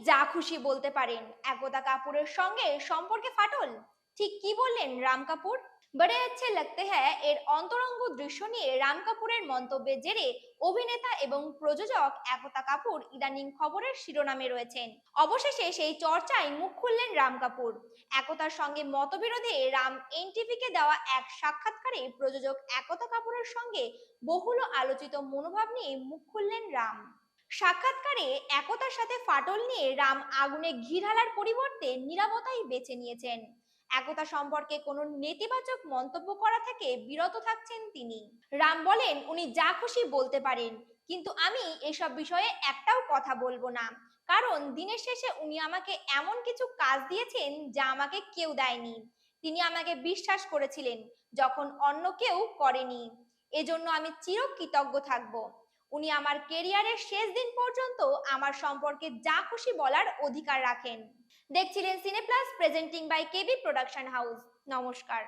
যা খুশি বলতে পারেন, একতা কাপুরের সঙ্গে সম্পর্কে ফাটল। ঠিক কি বললেন রাম কাপুর? বড়ে अच्छे लगते हैं এর অন্তরঙ্গ দৃশ্য নিয়ে রাম কাপুরের মন্তব্যের জেরে অভিনেতা এবং প্রযোজক একতা কাপুর ইদানিং খবরের শিরোনামে রয়েছেন। অবশেষে সেই চর্চায় মুখ খুললেন রাম কাপুর। একতার সঙ্গে মতবিরোধে রাম এনটিভিকে দেওয়া এক সাক্ষাৎকারে প্রযোজক একতা কাপুরের সঙ্গে বহুল আলোচিত মনোভাব নিয়ে মুখ খুললেন রাম। সাক্ষাৎকারে একতার সাথে ফাটল নিয়ে রাম আগুনে ঘি ঢালার পরিবর্তে নীরবতাই বেছে নিয়েছেন। একতা সম্পর্কে কোনো নেতিবাচক মন্তব্য করা থেকে বিরত থাকছেন তিনি। রাম বলেন, উনি যা খুশি বলতে পারেন, কিন্তু আমি এসব বিষয়ে একটাও কথা বলবো না। কারণ দিনের শেষে উনি আমাকে এমন কিছু কাজ দিয়েছেন যা আমাকে কেউ দেয়নি। তিনি আমাকে বিশ্বাস করেছিলেন যখন অন্য কেউ করেনি। এজন্য আমি চিরকৃতজ্ঞ থাকবো। উনি আমার কেরিয়ারের শেষ দিন পর্যন্ত আমার সম্পর্কে যা খুশি বলার অধিকার রাখেন। দেখছিলেন Cineplus presenting by KB production house. নমস্কার।